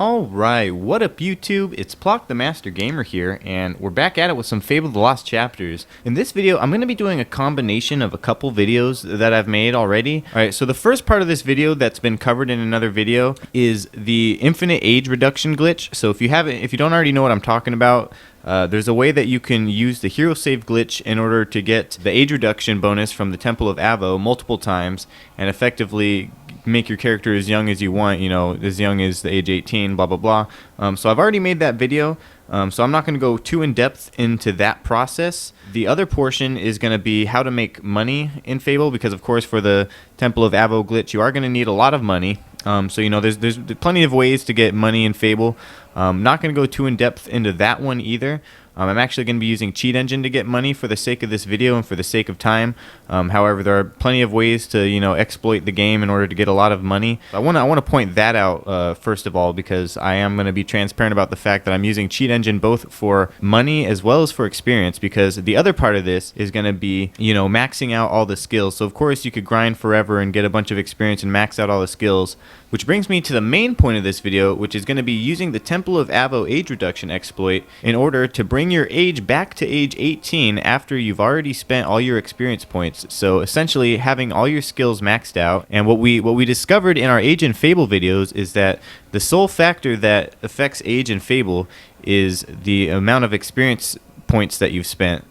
Alright, what up YouTube? It's Plock the Master Gamer here, and we're back at it with some Fable the Lost Chapters. In this video, I'm going to be doing a combination of a couple videos that I've made already. Alright, so the first part of this video that's been covered in another video is the infinite age reduction glitch. So if you don't already know what I'm talking about, there's a way that you can use the hero save glitch in order to get the age reduction bonus from the Temple of Avo multiple times and effectively make your character as young as you want, as young as the age 18, blah blah blah. So I've already made that video, so I'm not going to go too in depth into that process. The other portion is going to be how to make money in Fable, because of course for the Temple of Avo glitch you are going to need a lot of money. So there's plenty of ways to get money in Fable. Not going to go too in depth into that one either. I'm actually going to be using Cheat Engine to get money for the sake of this video and for the sake of time. However, there are plenty of ways to exploit the game in order to get a lot of money. I want to point that out first of all, because I am going to be transparent about the fact that I'm using Cheat Engine both for money as well as for experience, because the other part of this is going to be maxing out all the skills. So of course you could grind forever and get a bunch of experience and max out all the skills, which brings me to the main point of this video, which is going to be using the Temple of Avo age reduction exploit in order to bring your age back to age 18 after you've already spent all your experience points. So essentially having all your skills maxed out. And what we discovered in our age in Fable videos is that the sole factor that affects age in Fable is the amount of experience points that you've spent.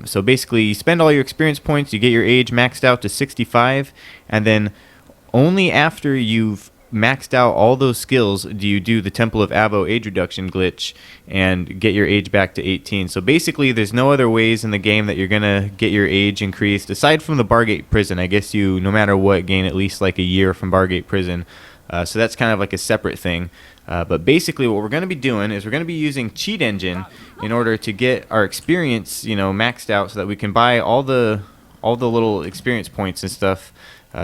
So basically you spend all your experience points, you get your age maxed out to 65, and then only after you've maxed out all those skills do you do the Temple of Avo age reduction glitch and get your age back to 18. So basically there's no other ways in the game that you're gonna get your age increased aside from the Bargate Prison. I guess you, no matter what, gain at least like a year from Bargate Prison. So that's kind of like a separate thing. But basically what we're going to be doing is we're going to be using Cheat Engine in order to get our experience maxed out so that we can buy all the little experience points and stuff.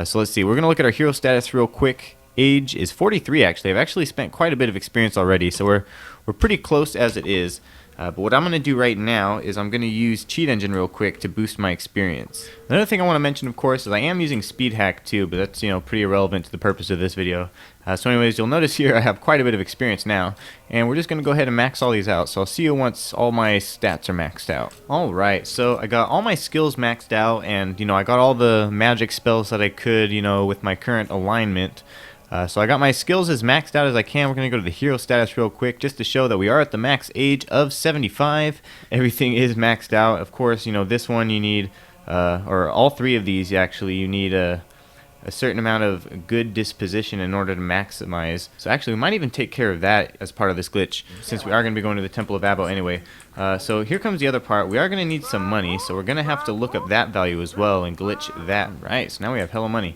So let's see, we're going to look at our hero status real quick. Age is 43 actually. I've actually spent quite a bit of experience already, so we're pretty close as it is. But what I'm going to do right now is I'm going to use Cheat Engine real quick to boost my experience. Another thing I want to mention, of course, is I am using Speed Hack too, but that's pretty irrelevant to the purpose of this video. So anyways, you'll notice here I have quite a bit of experience now, and we're just going to go ahead and max all these out. So I'll see you once all my stats are maxed out. Alright, so I got all my skills maxed out, and I got all the magic spells that I could, with my current alignment. So I got my skills as maxed out as I can. We're going to go to the hero status real quick just to show that we are at the max age of 75. Everything is maxed out. Of course, this one you need, or all three of these actually, you need a certain amount of good disposition in order to maximize. So actually we might even take care of that as part of this glitch, since we are going to be going to the Temple of Avo anyway. So here comes the other part. We are going to need some money, so we're going to have to look up that value as well and glitch that. Right, so now we have hella money.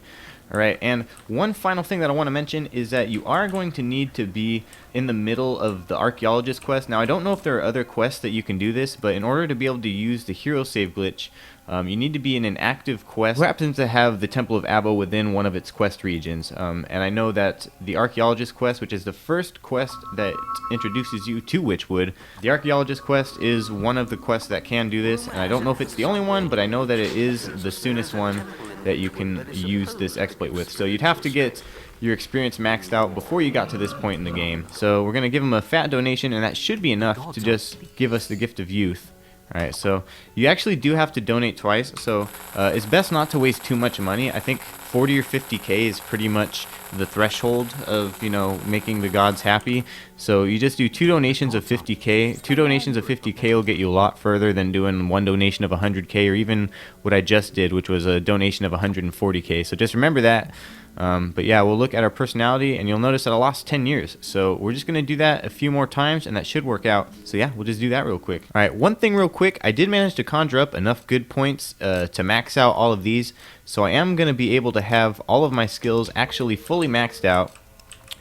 Alright, and one final thing that I want to mention is that you are going to need to be in the middle of the Archaeologist quest. Now, I don't know if there are other quests that you can do this, but in order to be able to use the hero save glitch, you need to be in an active quest who happens to have the Temple of Avo within one of its quest regions. And I know that the Archaeologist quest, which is the first quest that introduces you to Witchwood, the Archaeologist quest is one of the quests that can do this, and I don't know if it's the only one, but I know that it is the soonest one that you can use this exploit with. So you'd have to get your experience maxed out before you got to this point in the game. So we're going to give them a fat donation, and that should be enough to just give us the gift of youth. Alright, so you actually do have to donate twice, so it's best not to waste too much money. I think 40 or 50k is pretty much the threshold of, making the gods happy. So you just do 2 donations of 50k. 2 donations of 50k will get you a lot further than doing 1 donation of 100k, or even what I just did, which was a donation of 140k. So just remember that. But yeah, we'll look at our personality, and you'll notice that I lost 10 years. So we're just going to do that a few more times, and that should work out. So yeah, we'll just do that real quick. Alright, one thing real quick, I did manage to conjure up enough good points to max out all of these. So I am going to be able to have all of my skills actually fully maxed out.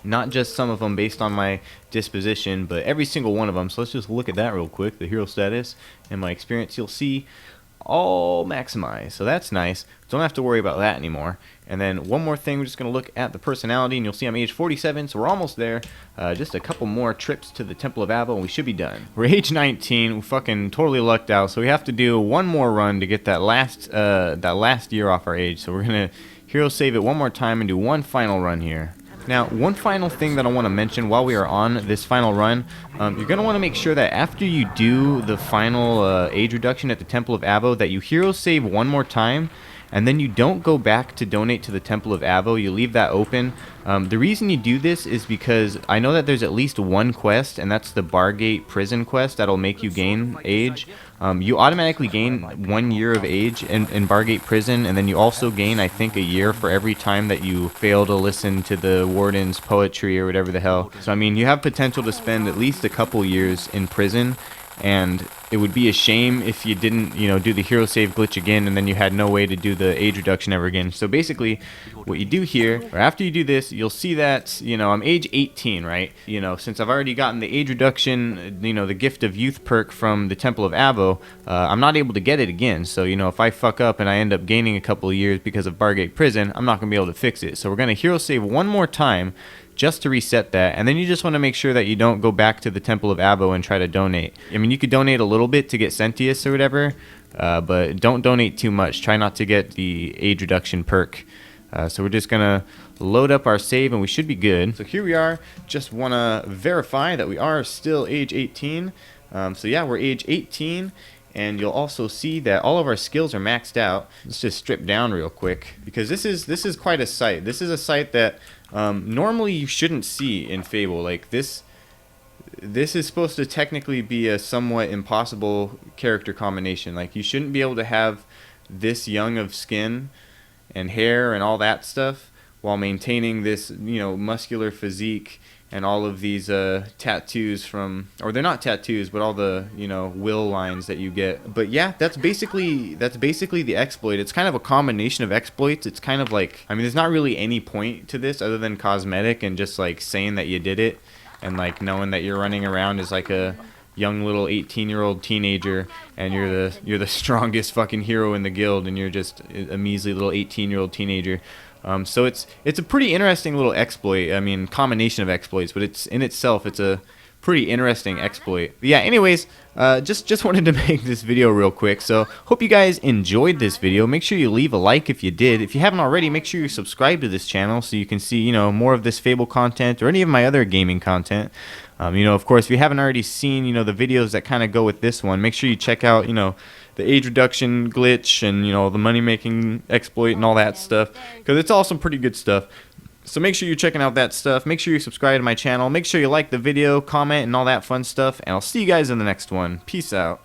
Not just some of them based on my disposition, but every single one of them. So let's just look at that real quick, the hero status and my experience. You'll see all maximized, so that's nice. Don't have to worry about that anymore. And then one more thing, we're just going to look at the personality, and you'll see I'm age 47, so we're almost there. Just a couple more trips to the Temple of Avo and we should be done. We're age 19, we fucking totally lucked out, so we have to do one more run to get that last year off our age. So we're going to hero save it one more time and do one final run here. Now, one final thing that I want to mention while we are on this final run, you're going to want to make sure that after you do the final age reduction at the Temple of Avo, that you hero save one more time, and then you don't go back to donate to the Temple of Avo. You leave that open. The reason you do this is because I know that there's at least one quest, and that's the Bargate Prison quest that'll make you gain age. You automatically gain 1 year of age in Bargate Prison, and then you also gain, I think, a year for every time that you fail to listen to the warden's poetry or whatever the hell. So, I mean, you have potential to spend at least a couple years in prison, and it would be a shame if you didn't, do the hero save glitch again and then you had no way to do the age reduction ever again. So basically, what you do here, or after you do this, you'll see that, I'm age 18, right? Since I've already gotten the age reduction, the gift of youth perk from the Temple of Avo, I'm not able to get it again. So, if I fuck up and I end up gaining a couple of years because of Bargate Prison, I'm not going to be able to fix it. So we're going to hero save one more time just to reset that, and then you just want to make sure that you don't go back to the Temple of Avo and try to donate. I mean, you could donate a little bit to get Sentius or whatever, but don't donate too much. Try not to get the age reduction perk. So we're just gonna load up our save and we should be good. So here we are. Just want to verify that we are still age 18. So yeah, we're age 18. And you'll also see that all of our skills are maxed out. Let's just strip down real quick, because this is quite a sight. This is a sight that normally you shouldn't see in Fable. Like this is supposed to technically be a somewhat impossible character combination. Like, you shouldn't be able to have this young of skin and hair and all that stuff while maintaining this, muscular physique and all of these tattoos from, or they're not tattoos, but all the, will lines that you get. But yeah, that's basically the exploit. It's kind of a combination of exploits. It's kind of like, I mean, there's not really any point to this other than cosmetic and just like saying that you did it, and like knowing that you're running around as like a young little 18-year-old teenager, and you're the strongest fucking hero in the guild, and you're just a measly little 18-year-old teenager. So it's a pretty interesting little exploit. I mean, combination of exploits, but it's in itself, it's a pretty interesting exploit. But yeah, anyways, just wanted to make this video real quick. So hope you guys enjoyed this video. Make sure you leave a like if you did. If you haven't already, make sure you subscribe to this channel so you can see, more of this Fable content or any of my other gaming content. Of course, if you haven't already seen, the videos that kind of go with this one, make sure you check out, the age reduction glitch and, the money-making exploit and all that stuff, because it's all some pretty good stuff. So make sure you're checking out that stuff. Make sure you subscribe to my channel. Make sure you like the video, comment, and all that fun stuff. And I'll see you guys in the next one. Peace out.